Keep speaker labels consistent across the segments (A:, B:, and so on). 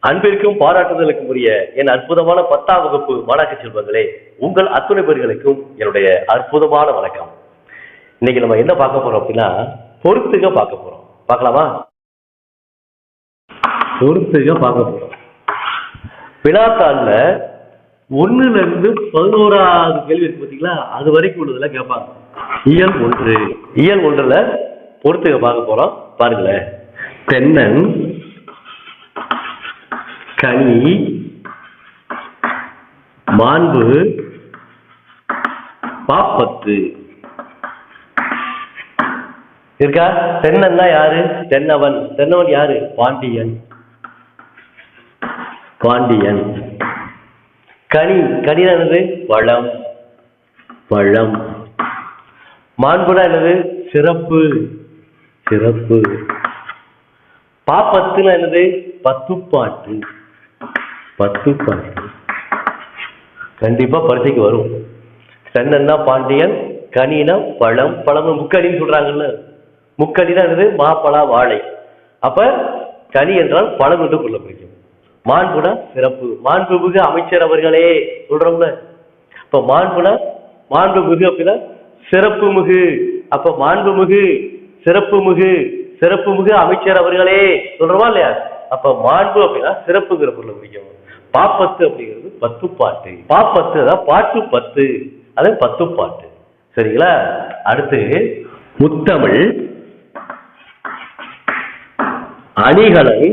A: அன்பிற்கும் பாராட்டுதலுக்கும் உரிய என் அற்புதமான 10ஆம் வகுப்பு மாணாக்க செல்வங்களே, உங்கள் அத்துணை பேர்களுக்கும் என்னுடைய அற்புதமான வணக்கம். இன்னைக்கு நம்ம என்ன பார்க்க போறோம் அப்படின்னா, பொறுத்துக பார்க்க போறோம். பார்க்கலாமா? பொறுத்துக பார்க்க போறோம். வினாத்தாள்ல 1ல இருந்து 11வது கேள்வி இருக்கு பார்த்தீங்களா, அது வரைக்கும் உள்ளதுல கேட்பாங்க. இயல் 1. இயல் 1ல பொறுத்துக பார்க்க போறோம். பாருங்களேன். தென்னன், கனி, மாண்பு, பாப்பத்து இருக்கா? தென்னன்னா யாரு? தென்னவன். தென்னவன் யாரு? பாண்டியன். பாண்டியன். கனி, கனினா என்னது? பழம். பழம். மாண்புனா என்னது? சிறப்பு. சிறப்பு. பாப்பத்துனா என்னது? பத்துப்பாட்டு. பத்துப்பாட்டு. கண்டிப்பா பரீட்சைக்கு வரும். தென்னன்னா பாண்டியன், கனினா பழம். பழம் முக்கடின்னு சொல்றாங்கல்ல, முக்கடினா என்னது? மாப்பழா வாழை. அப்ப கனி என்றால் பழம் என்று கொள்ள பிடிக்கும். மாண்புனா சிறப்பு. மாண்புமிகு அமைச்சர் அவர்களே சொல்றோம்ல. இப்ப மாண்புனா மாண்புமிகு அப்படின்னா சிறப்பு மிகு. அப்ப மாண்புமிகு, சிறப்பு மிகு, சிறப்பு மிகு அமைச்சர் அவர்களே சொல்றோமா இல்லையா? அப்ப மாண்பு அப்படின்னா சிறப்புங்கிற பொருளை பிடிக்கும். பாப்பத்து அப்படிங்கிறது பத்துப்பாட்டு. பாப்பத்து அதான் பாட்டு 10, அது பத்துப்பாட்டு. சரிங்களா? அடுத்து முத்தமிழ், அணிகலன்,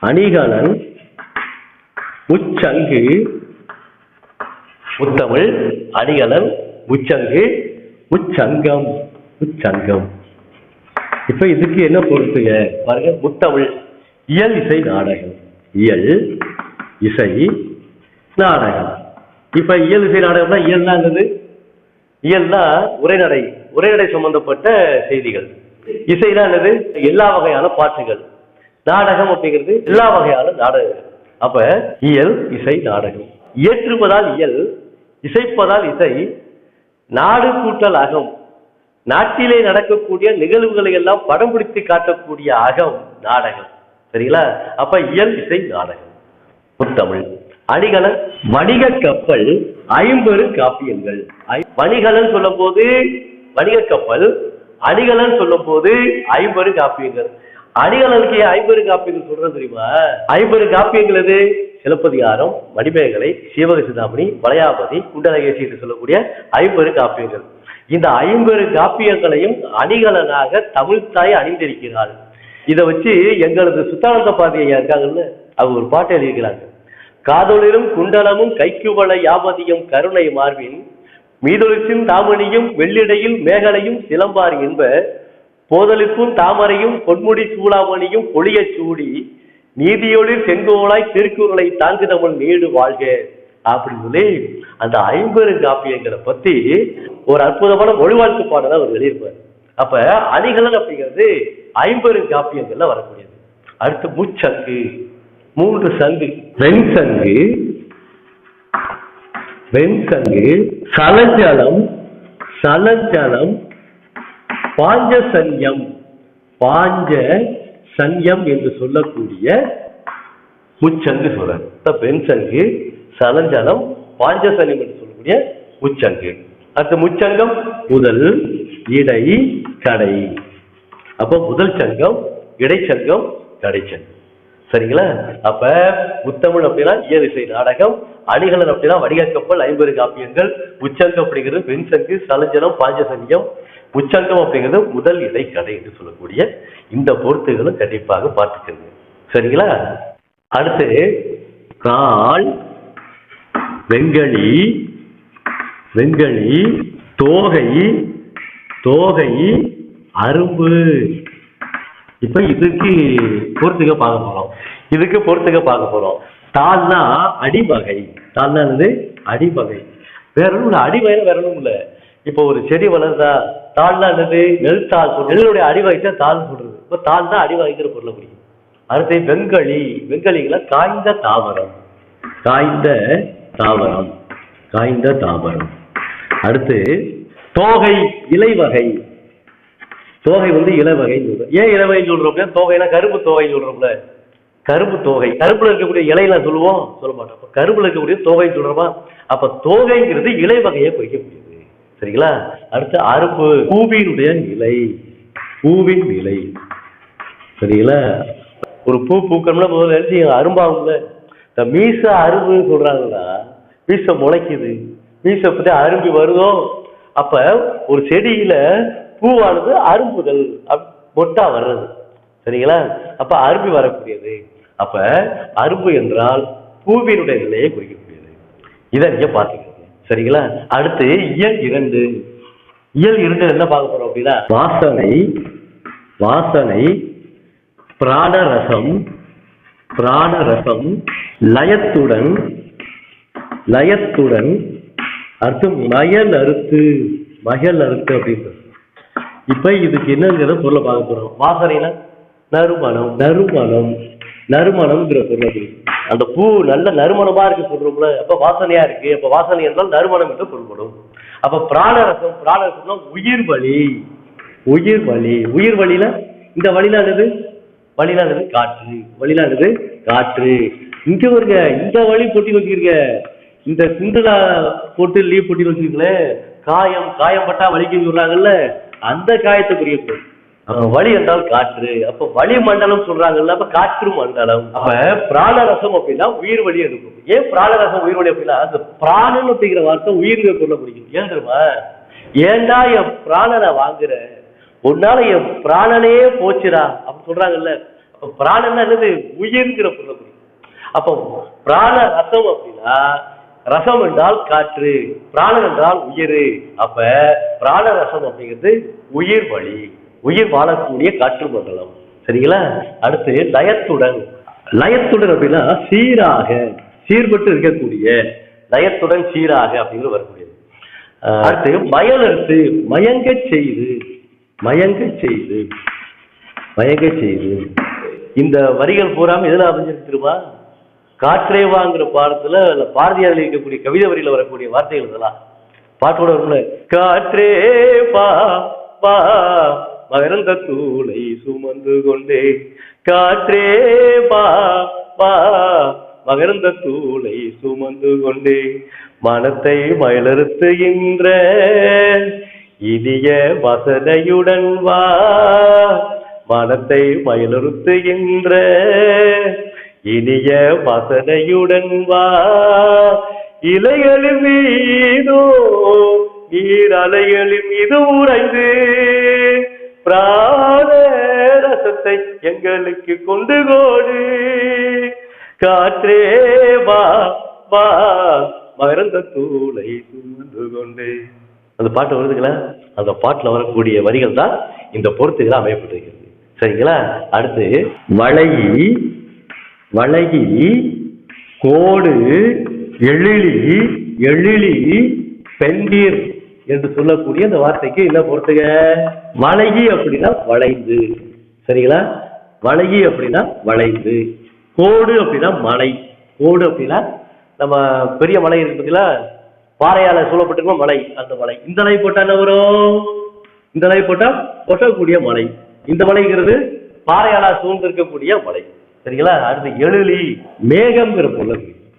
A: அணிகலன், முச்சங்கு. முத்தமிழ், அணிகலன், முச்சங்கு, முச்சங்கம். முச்சங்கம். இப்ப இதுக்கு என்ன பொறுத்துங்க பாருங்க. முத்தமிழ் இயல், இசை, நாடகம். இயல், இசை, நாடகம். இப்ப இயல், இசை, நாடகம்னா இயல்னா என்னது? இயல்னா உரைநடை, உரைநடை சம்பந்தப்பட்ட செய்திகள். இசைனா என்னது? எல்லா வகையான பாட்டுகள். நாடகம் அப்படிங்கிறது எல்லா வகையான நாடகங்கள். அப்ப இயல், இசை, நாடகம். இயற்றுவதால் இயல், இசைப்பதால் இசை, நாடு கூட்டல் அகம். நாட்டிலே நடக்கக்கூடிய நிகழ்வுகளை எல்லாம் படம் பிடித்து காட்டக்கூடிய அகம் நாடகம். சரிங்களா? அப்ப இயல், இசை, நாடகம். முத்தமிழ். அணிகலன், வணிக கப்பல், 50 காப்பியங்கள். வணிகலன் சொல்லும் போது வணிக கப்பல், அணிகலன் சொல்லும் போது 50 காப்பியங்கள். அணிகலனுக்கு 50 காப்பியங்கள் சொல்றது தெரியுமா? 50 காப்பியங்கள் எது? சிலப்பதிகாரம், மணிமேகலை, சீவக சிந்தாமணி, வளையாபதி, குண்டலகேசி என்று சொல்லக்கூடிய 50 காப்பியங்கள். இந்த 50 காப்பியங்களையும் அணிகலனாக தமிழ்த்தாய் அணிந்திருக்கிறாள். இதை வச்சு எங்களது சுத்தானந்த பாரதியா இருக்காங்கல்ல, அவங்க ஒரு பாட்டை எழுதியிருக்கிறாங்க. காதொளிரும் குண்டலமும் கைக்குவள யாவதியும் கருணை மார்பின் மீதொழிச்சின் தாமணியும் வெள்ளிடையில் மேகலையும் சிலம்பார் என்ப போதலிப்பும் தாமரையும் பொன்முடி சூளாமணியும் பொழிய சூடி நீதியொளிர் செங்கோலாய் திருக்குறளை தாங்கு தமிழ் நீடு வாழ்க அப்படின்னு சொல்லி அந்த 50 காப்பியங்களை பத்தி ஒரு அற்புதமான மொழிவாழ்த்து பாடலை அவர் எழுதியிருப்பார். அப்ப அணிகலன் அப்படிங்கிறது 50 காப்பியங்கள்ல வரக்கூடியது. அடுத்து முச்சங்கு, 3 சங்கு. வெண்சங்கு, வெண்சங்கு, சலஞ்சலம், சலஞ்சலம், பாஞ்சசன்யம், பாஞ்ச சன்யம் என்று சொல்லக்கூடிய முச்சங்கு சொல்றார். வெண்சங்கு, சலஞ்சலம், பாஞ்சசன்யம் என்று சொல்லக்கூடிய முச்சங்கு. அடுத்த முச்சங்கம் முதல், இடை, கடை. அப்ப முதல் சங்கம், இடைச்சங்கம், கடைச்சங்கம். சரிங்களா? அப்ப முத்தமிழ் அப்படின்னா இயல், இசை, நாடகம். அணிகலன் அப்படின்னா வணிக கப்பல், 50 காப்பியங்கள். முச்சங்கம் அப்படிங்கிறது வெண்சங்கு, சலஞ்சலம், பாஞ்சசன்யம். முச்சங்கம் அப்படிங்கிறது முதல், இடை, கடை என்று சொல்லக்கூடிய இந்த பொறுத்துகளும் கண்டிப்பாக பார்த்துக்கிறது. சரிங்களா? அடுத்து கால், வெங்கலி, வெங்கலி, தோகை, தோகை, அரும்பு. இப்ப இதுக்கு பொறுத்துக பார்க்க போறோம். இதுக்கு பொறுத்துக பார்க்க போறோம். தாள்னா அடிவகை. தாள்னா என்னது? அடிவகை. வேற ஒன்றும் அடிவகைனா வேற ஒன்றும் இல்லை. இப்போ ஒரு செடி வளர்ந்தா தாள்னா என்னது? நெல் தாள். நெல்லுடைய அடிவகைக்கு தாள் சொல்றது. இப்போ தாள் தான் அடிவகைங்கிற பொருளை பிடிக்கும். அடுத்து வெங்கலி. வெங்கலிங்களா காய்ந்த தாவரம். காய்ந்த தாவரம், காய்ந்த தாவரம். அடுத்து தோகை, இலைவகை. தோகை இலவகை சொல்றோம். ஏன் இலவகை சொல்றோம்? தோகைனா கரும்பு தோகை சொல்றோம்ல. கரும்பு தோகை. கரும்புல இருக்கக்கூடிய இலையெல்லாம் சொல்லுவோம், சொல்ல மாட்டோம். அப்ப கரும்புல இருக்கக்கூடிய தோகை சொல்றோமா? அப்ப தோகைங்கிறது இலை வகையை குறிக்கக்கூடியது. சரிங்களா? அடுத்து அரும்பு, பூவினுடைய இலை, பூவின் இலை. சரிங்களா? ஒரு பூ பூக்கணும்னா முதல்ல எழுதி அரும்பாகும்ல. இந்த மீச அரும்பு சொல்றாங்கன்னா மீச முளைக்குது, மீச பத்தி அரும்பி வருதோ அப்ப ஒரு செடியில பூவானது அரும்புதல் மொட்டா வர்றது. சரிங்களா? அப்ப அரும்பி வரக்கூடியது. அப்ப அரும்பு என்றால் பூவினுடைய நிலையை குறிக்கக்கூடியது. இதை நீங்க பாத்துக்கோங்க. சரிங்களா? அடுத்து இயல் 2. இயல் 2 என்ன பார்க்க போறோம் அப்படின்னா வாசனை, வாசனை, பிராணரசம், பிராணரசம், லயத்துடன், லயத்துடன், அடுத்து மயல் அறுத்து, மயல் அறுத்து அப்படின்றது. இப்ப இதுக்கு என்னங்கிறத பொருளை பார்க்க போறோம். வாசனைனா நறுமணம், நறுமணம், நறுமணம்ங்கிற பொருள். அந்த பூ நல்ல நறுமணமா இருக்கு சொல்றோம்ல, அப்ப வாசனையா இருக்கு. அப்ப வாசனை என்றால் நறுமணம் என்று பொருள்படும். அப்ப பிராணரசம், பிராணரசம்னா உயிர் வழி, உயிர் வழி. உயிர் வழியில இந்த வழியிலானது, வழியிலானது காற்று, வழியிலானது காற்று. இங்க வருங்க, இந்த வழி போட்டி வச்சிருக்க, இந்த சிந்துலா போட்டு லீவ் போட்டி வச்சிருக்கீங்களே, காயம், காயம் பட்டா வலிக்கு சொல்றாங்கல்ல, அந்த காயத்தை குறிக்கும். அப்ப வழி என்றால் காற்று. அப்ப வழி மண்டலம் சொல்றாங்கல்ல, அப்ப காற்று மண்டலம். அப்ப பிராணரசம் அப்படின்னா உயிர் வழி இருக்கும். ஏன் பிராணரசம் உயிர் வழி அப்படின்னா அந்த பிராணன் அப்படிங்கிற வார்த்தை உயிர்கிற பொருளை பிடிக்கும். ஏன் தெரியுமா? ஏண்டா என் பிராணனை வாங்குற, உன்னால என் பிராணனே போச்சுடா அப்படின்னு சொல்றாங்கல்ல. அப்ப பிராணன் என்னது? உயிர்கிற பொருளை பிடிக்கும். அப்போ பிராண ரசம் அப்படின்னா ரசம் என்றால் காற்று, பிராணன் என்றால் உயிர். அப்ப பிராண ரசம் அப்படிங்கிறது உயிர் வழி, உயிர் வாழக்கூடிய காற்று மண்டலம். சரிங்களா? அடுத்து லயத்துடன், லயத்துடன் அப்படின்னா சீராக, சீர்பட்டு இருக்கக்கூடிய, லயத்துடன் சீராக அப்படிங்கிறது வரக்கூடியது. அடுத்து மயல் அறுத்து, மயங்க செய்து, மயங்க செய்து, மயங்க செய்து. இந்த வரிகள் பூராம எதுல அமைஞ்சிருக்குமா? காற்றே வாங்குற பாடத்துல பாரதியார் இருக்கக்கூடிய கவிதை வரியில வரக்கூடிய வார்த்தைகள் இதெல்லாம் பாட்டோட வரும்ல. காற்றே பா பா மகரந்த தூளை சுமந்து கொண்டே, காற்றே பா பா மகரந்த தூளை சுமந்து கொண்டே, மனத்தை மயிலறுத்துகின்ற இனிய வசனையுடன் வா, மனத்தை மயிலறுத்துகின்ற இனிய வசனையுடன் வா, இலைகளின் மீதோ நீர் அலைகளின் மீது உறைந்து பிராண ரசத்தை எங்களுக்கு கொண்டு கோடு, காற்றே வா வா மகரந்த தூளை சுமந்து கொண்டு. அந்த பாட்டு வருதுங்களா? அந்த பாட்டுல வரக்கூடிய வரிகள் தான் இந்த பொறுத்துகளை அமையப்பட்டிருக்கிறது. சரிங்களா? அடுத்து வளையி, வளையி, கோடு, எழிலி, எழிலி, பெண்டீர் என்று சொல்லக்கூடிய அந்த வார்த்தைக்கு என்ன பொறுத்துக? வளையி அப்படின்னா வளைந்து. சரிங்களா? வளையி அப்படின்னா வளைந்து. கோடு அப்படின்னா மலை, கோடு அப்படின்னா நம்ம பெரிய மலை இருக்கு பார்த்தீங்களா, பாறையால சூழப்பட்டிருக்கோம் மலை, அந்த மலை. இந்த லை போட்டா என்ன வரும்? இந்த லை போட்டா கொட்டக்கூடிய மலை. இந்த மலைங்கிறது பாறையால சூழ்ந்திருக்கக்கூடிய மலை. சரிங்களா? அடுத்து எழிலி, மேகம்ங்கிற பொருளை குறிக்கும்,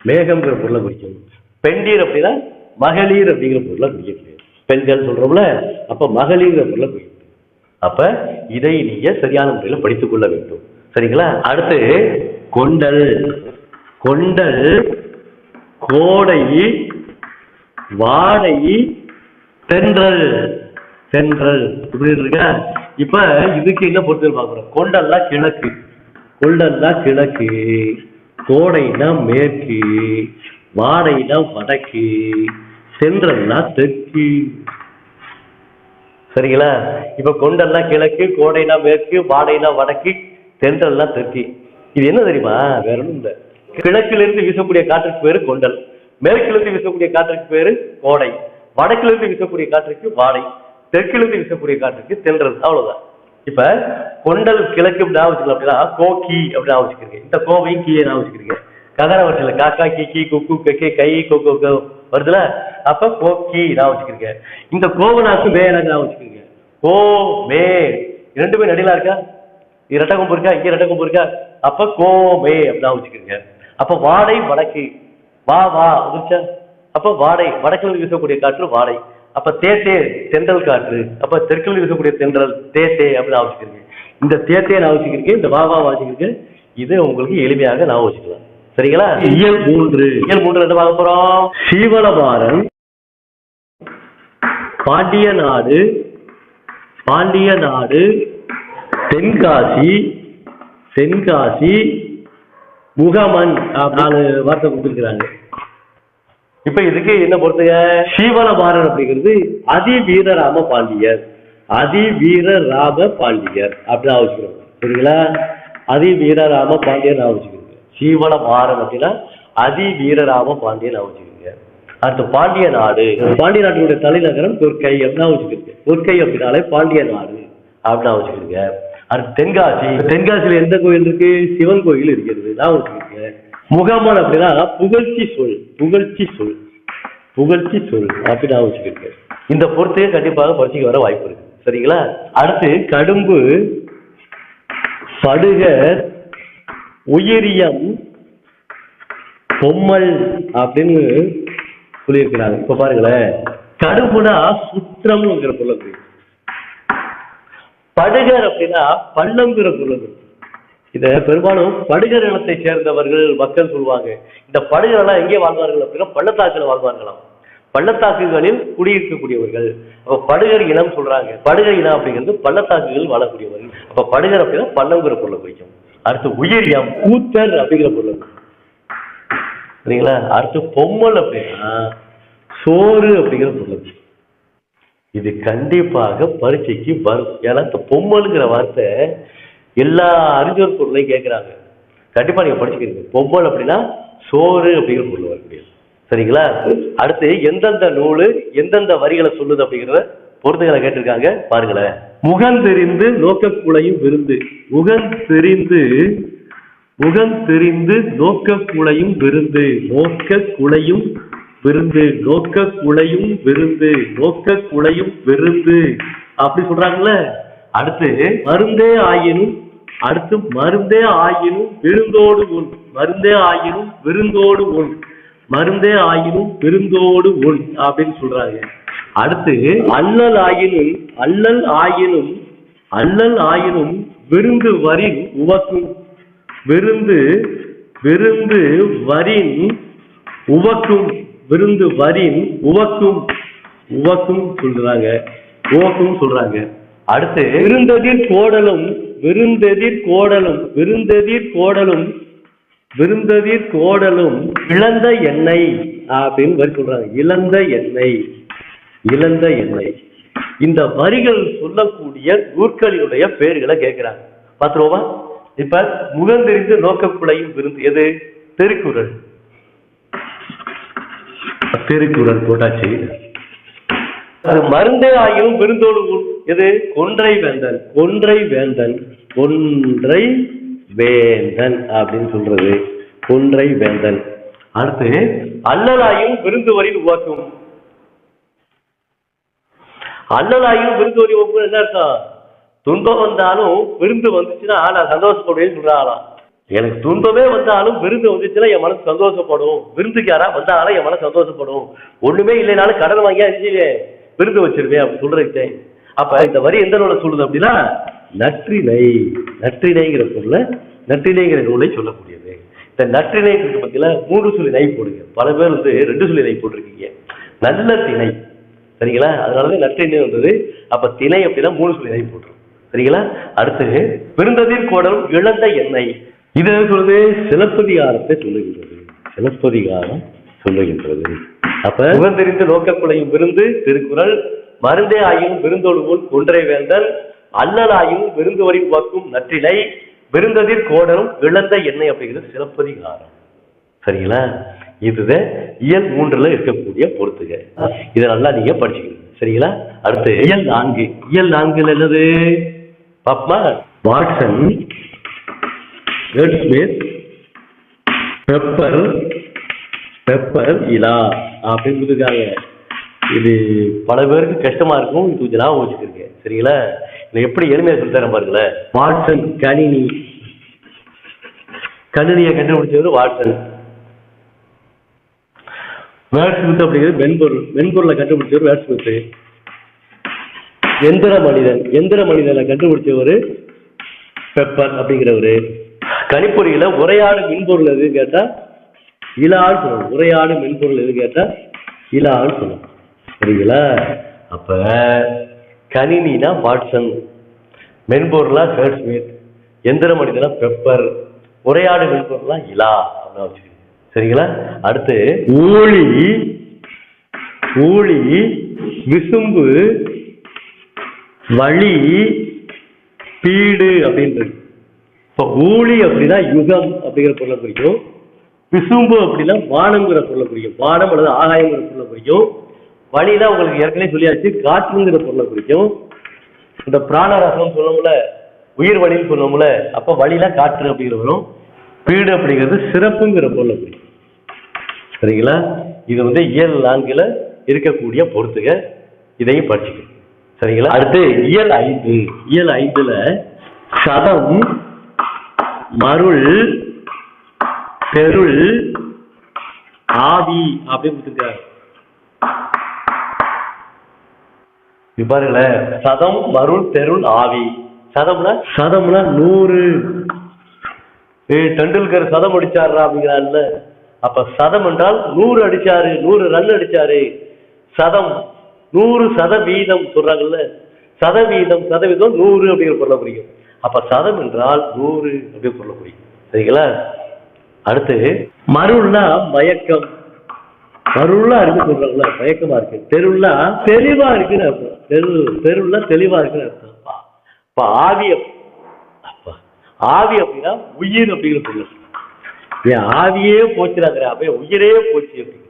A: மேகம்ங்கிற பொருளை குறிக்கும். பெண்டீர் அப்படின்னா மகளிர் அப்படிங்கிற பொருளை குறிக்கும். பெண்கள் சொல்றோம்ல, அப்ப மகளிர்ங்கிற பொருளை குறிக்கும். அப்ப இதை நீங்க சரியான முறையில் படித்துக் கொள்ள வேண்டும். சரிங்களா? அடுத்து கொண்டல், கொண்டல், கோடை, வாடை, தென்றல், தென்றல் இப்படி இருக்கா? இப்ப இதுக்கு என்ன பொறுத்தல் பார்க்கிறோம். கொண்டல்னா கிழக்கு, கொண்டல்னா கிழக்கு, கோடைனா மேற்கு, வாடைனா வடக்கு, தென்றல்னா தெற்கு. சரிங்களா? இப்ப கொண்டல்னா கிழக்கு, கோடைனா மேற்கு, வாடைனா வடக்கு, தென்றல்னா தெற்கு. இது என்ன தெரியுமா? வேற ஒன்றும் இல்லை. கிழக்கிலிருந்து வீசக்கூடிய காற்றுக்கு பேரு கொண்டல், மேற்கிலிருந்து வீசக்கூடிய காற்றுக்கு பேரு கோடை, வடக்கிலிருந்து வீசக்கூடிய காற்றுக்கு வாடை, தெற்கிலிருந்து வீசக்கூடிய காற்றுக்கு தென்றல். அவ்வளவுதான். இப்ப கொண்டல் கிழக்கு ஞாபகம் அப்படின்னா கோக்கி அப்படின்னு ஞாபகம். இந்த கோவையும் கீழே ஞாபகம். ககர வரிசையில காக்கா கீக்கி குக்கு கக்கே கை கொக்கு வருதுல, அப்ப கோக்கி ஞாபகம். இந்த கோவனாக்கு மே ஞாபகம். கோ மே ரெண்டுமே நடிலா இருக்கா? இரட்டை கொம்பு இருக்கா, இங்க இரட்டை கொம்பு இருக்கா, அப்ப கோமே அப்படின்னா வச்சுக்கிறீங்க. அப்ப வாடை வடக்கு, வா வா வந்துச்சா, அப்ப வாடை வடக்கில் வீசக்கூடிய காற்று வாடை. அப்ப தேத்தே தென்றல் காற்று, அப்ப தெற்கில் வீசக்கூடிய தென்றல் தேத்தே அப்படின்னு வச்சுக்கிறீங்க. இந்த தேத்தையை நான் வச்சுக்கிறீங்க, இந்த வா வா வச்சுக்கிறீங்க. இது உங்களுக்கு எளிமையாக நான் வச்சுக்கலாம். சரிங்களா? இயல் 3 என்ன பார்க்க போறோம்? சீவலபாரன் பாண்டிய நாடு தென்காசி முகமன் 4 வார்த்தை கொடுத்துருக்காங்க. இப்ப இதுக்கு என்ன பொறுத்துங்க? சீவலபாரன் அப்படிங்கிறது அதிவீரராம பாண்டியர் அப்படின்னு வச்சுக்கிறோம். சரிங்களா? அதிவீரராம பாண்டியர் வச்சுக்கிறோங்க. சீவலபாரன் அப்படின்னா அதிவீரராம பாண்டியன் வச்சுக்கிறீங்க. அடுத்து பாண்டிய நாட்டினுடைய தலைநகரம் கொற்கை அப்படின்னா வச்சுக்கிறீங்க. கொற்கை அப்படின்னாலே பாண்டிய நாடு அப்படின்னா வச்சுக்கிறீங்க. அடுத்து தென்காசியில எந்த கோயில் இருக்கு? சிவன் கோயில் இருக்கிறது நான் வச்சுக்கிறீங்க. முகமன் அப்படின்னா புகழ்ச்சி சொல் அப்படின்னு வச்சுக்கிறீங்க. இந்த பொறுத்தையே கண்டிப்பாக பரீட்சைக்கு வர வாய்ப்பு இருக்கு. சரிங்களா? அடுத்து கடும்பு, படுகர், உயிரியம், பொம்மல் அப்படின்னு சொல்லியிருக்கிறாங்க. இப்ப பாருங்களேன், கடும்புனா சுற்றம்ங்கிற பொருள், படுகர் அப்படின்னா பள்ளம்ங்கிற பொருள். இத பெரும்பாலும் படுகர் இனத்தை சேர்ந்தவர்கள் மக்கள் சொல்லுவாங்க. இந்த படுகர் எல்லாம் எங்கே வாழ்வார்கள் அப்படின்னா பள்ளத்தாக்குல வாழ்வார்களாம். பள்ளத்தாக்குகளில் குடியிருக்கக்கூடியவர்கள். அப்ப படுகர் இனம் சொல்றாங்க. படுகர் இனம் அப்படிங்கிறது பள்ளத்தாக்குகள் வாழக்கூடியவர்கள். அப்ப படுகர் அப்படின்னா பள்ளம்ங்கிற பொருளை குறிக்கும். அடுத்து உயிரியம், கூத்தர் அப்படிங்கிற பொருள். சரிங்களா? அடுத்து பொம்மல் அப்படின்னா சோறு அப்படிங்கிற பொருள். இது கண்டிப்பாக பரீட்சைக்கு வரும். ஏன்னா இந்த பொம்மல்ங்கிற வார்த்தை எல்லா அறிஞர் பொருளையும் கேட்கிறாங்க. கண்டிப்பா நீங்க படிச்சுக்கிறீங்க. பொம்மல் அப்படின்னா சோறு அப்படிங்கிற பொருள் வரக்கூடியது. சரிங்களா? அடுத்து எந்தெந்த நூலு எந்தெந்த வரிகளை சொல்லுது அப்படிங்கிறத பொருத்துகளை கேட்டிருக்காங்க. பாருங்களேன். முகந்தெரிந்து நோக்கக்குளையும் விருந்து, முகந்தெரிந்து நோக்கக்குளையும் விருந்து, நோக்கக்குளையும் விருந்து அப்படி சொல்றாங்கல்ல. அடுத்து மருந்தே ஆயினும் விருந்தோடு உண் அப்படின்னு சொல்றாங்க. அடுத்து அல்லல் ஆயினும் விருந்து வரின் உவக்கும், சொல்றாங்க. அடுத்து விருந்தெதிர் கோடலும் இழந்த எண்ணெய் அப்படின்னு வரி சொல்றாங்க. இழந்த எண்ணெய். இந்த வரிகள் சொல்லக்கூடிய நூற்களினுடைய பெயர்களை கேட்கிறாங்க. பாத்துருவோமா? இப்ப முகந்தெரிந்து நோக்கக்குளையும் விருந்து எது? திருக்குறள் போட்டாச்சு. அது மருந்தே ஆகியும் விருந்தோடு எது? கொன்றை வேந்தன் அப்படின்னு சொல்றது. கொன்றை வேந்தன். அடுத்து அல்லலாயும் விருந்து வரி உருவாக்கும். அல்லலாயும் விருந்து வரி உருவாக்கும் என்ன அர்த்தம்? துன்பம் வந்தாலும் விருந்து வந்துச்சுன்னா நான் சந்தோஷப்படுவேன்னு சொல்றாங்களாம். எனக்கு துன்பமே வந்தாலும் விருந்து வந்துச்சுன்னா என் மனசு சந்தோஷப்படும். விருந்துக்கு யாரா வந்தாலும் என் மனசு சந்தோஷப்படும். ஒண்ணுமே இல்லைனாலும் கடன் வாங்கியா விருந்து வச்சிருவேன் அப்படின்னு சொல்றேன். அப்ப இந்த வரி எந்த நூலை சொல்லுது அப்படின்னா நற்றிணைங்கிற பொருள, நற்றிணைங்கிற நூலை சொல்லக்கூடியது. இந்த நற்றிணை பத்தியில 3 சொல்லி நை போடுங்க. பல பேர் 2 சொல்லி நை போட்டிருக்கீங்க. நல்ல திணை. சரிங்களா? அதனாலதான் நற்றிணை வந்தது. அப்ப திணை அப்படின்னா 3 சொல்லி நை போட்டுரும். சரிங்களா? அடுத்து விருந்ததிர் கோடலும் இழந்த எண்ணெய். இது சொல்றது சிலப்பதிகாரத்தை சொல்லுகின்றது. அப்ப முகந்தெரிந்து நோக்கக்குளையும் விருந்து திருக்குறள், மருந்தே ஆயும் விருந்தோடு போல் கொன்றை வேந்தன், அல்லலாயும் விருந்து வரி வாக்கும் நற்றிணை, விருந்ததிர் கோடலும் இழந்த எண்ணெய் அப்படிங்கிறது சிலப்பதிகாரம். சரிங்களா? இதுதான் இயல் 3ல இருக்கக்கூடிய பொறுத்துக. இதை நல்லா நீங்க படிச்சுக்கணும். சரிங்களா? அடுத்து இயல் 4. இயல் 4 என்னது பாப்பா? வாட்சன், வேர்ட்ஸ்மித், பெப்பர் இலா அப்படின்னு சொல்லிருக்காங்க. இது பல பேருக்கு கஷ்டமா இருக்கும். இது கொஞ்சம் ஞாபகம் வச்சுக்கிறீங்க. சரிங்களா? எப்படி எளிமையா சொல்லி தரேன் பாருங்களேன். வாட்சன் கணினி, கணினியை கண்டுபிடிச்சது வாட்சன். வேர்ட்ஸ்மித் அப்படிங்கிறது மென்பொருள், மென்பொருளை கண்டுபிடிச்சவர் வேர்ட்ஸ்மித். எந்திர மனிதன், எந்திர மனிதனை கண்டுபிடிச்சவர் பெப்பர் அப்படிங்கிறவரு. கணிப்பொறியில உரையாடு மென்பொருள் எதுன்னு கேட்டா இலான்னு சொல்லணும். உரையாடு மென்பொருள் எது கேட்டா இலான்னு சொல்லணும். சரிங்களா? அப்ப கணினினா வாட்சன், மென்பொருளா வேர்ட்ஸ்மித், எந்திர மனிதனா பெப்பர், உரையாடு மென்பொருளா இலா அப்படின்னு வச்சுக்கோங்க. சரிங்களா? அடுத்து ஊழி, ஊழி, விசும்பு, வழி, பீடு அப்படின்றது. இப்போ ஊழி அப்படின்னா யுகம் அப்படிங்கிற பொருளை குறிக்கும். விசும்பு அப்படின்னா வானம்ங்கிற பொருளை குறிக்கும். வானம் அல்லது ஆகாயங்கிற பொருளை குறிக்கும். வழினா உங்களுக்கு ஏற்கனவே சொல்லியாச்சு, காற்றுங்கிற பொருளை குறிக்கும். இந்த பிராணரசம் சொல்லணும்ல, உயிர் வழின்னு சொல்லணும்ல, அப்ப வழினா காற்று அப்படிங்கிற வரும். பீடு அப்படிங்கிறது சிறப்புங்கிற பொருளை குறிக்கும். சரிங்களா? இது இயல் 4ல இருக்கக்கூடிய பொறுத்துக, இதையும் படிச்சுக்க. சரிங்களா? அடுத்து இயல் 5. இயல் 5ல சதம், மருள், தெருள், ஆவி அப்படின்னு கொடுத்துருக்காரு. பாருங்களேன், சதம், மருள், தெருள், ஆவி. சதம்னா 100. டெண்டுல்கர் சதம் அடிச்சாரா அப்படிங்கிறாருல்ல, அப்ப சதம் என்றால் 100 அடிச்சாரு, 100 ரன் அடிச்சாரு. சதம் 100% சொல்றாங்கல்ல, சதவீதம் 100 அப்படிங்கிற பொருளை குறிக்கும். அப்ப சதம் என்றால் 100 அப்படிங்கிற பொருளை குறிக்கும். சரிங்களா? அடுத்து மருள்னா மயக்கம், மருள்னா இருக்கு சொல்றாங்கல்ல, மயக்கமா இருக்கு. தெருள்னா தெளிவா இருக்குன்னு அர்த்தம். தெருள்னா தெளிவா இருக்குன்னு அர்த்தம். அப்ப ஆவி, ஆவி அப்படின்னா உயிர் அப்படிங்கிற பொருள். ஆவியே போச்சுறாங்க, அப்படியே உயிரே போச்சு அப்படிங்க.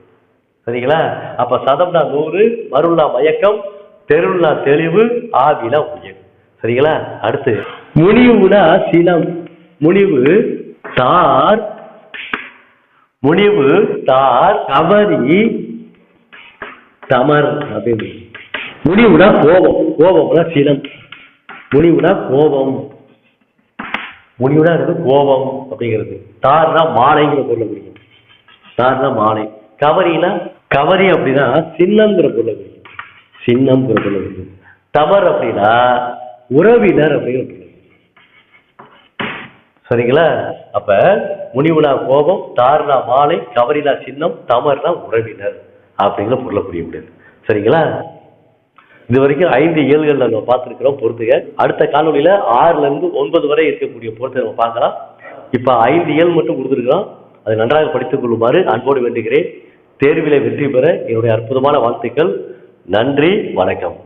A: சரிங்களா? அப்ப சதம்னா 100, மருள்னா மயக்கம், தெருள்னா தெளிவு, ஆவினா உயிர். சரிங்களா? அடுத்து முனிவுனா சினம், முனிவு தார், முனிவு தார், கவரி, தமர் அப்படின்னு. முனிவுனா கோபம், கோபம்னா சினம். முனிவுனா கோபம், முனிவுனா கோபம் அப்படிங்கிறது. தார்னா மாலைங்கிற பொருளை குறிக்கும். தார்னா மாலை. கவரினா, கவரி அப்படின்னா சின்னம்ங்கிற பொருளை குறிக்கும். சின்னம்ங்கிற பொருளை குறிக்கும். தமர் அப்படின்னா உறவினர் அப்படிங்கிற பொருளை. சரிங்களா? அப்ப முனிவுனா கோபம், தார்னா மாலை, கவரினா சின்னம், தமர்னா உறவினர் அப்படிங்கிற பொருளை புரிய முடியாது. சரிங்களா? இது வரைக்கும் 5 இயல்கள் நம்ம பார்த்துருக்கிறோம் பொறுத்துக. அடுத்த காணொலியில 6ல இருந்து 9 வரை இருக்கக்கூடிய பொறுத்தை நம்ம பார்க்கலாம். இப்ப 5 இயல் மட்டும் கொடுத்துருக்கிறோம். அதை நன்றாக படித்துக் கொள்ளுமாறு அன்போடு வேண்டுகிறேன். தேர்விலே வெற்றி பெற என்னுடைய அற்புதமான வாழ்த்துக்கள். நன்றி, வணக்கம்.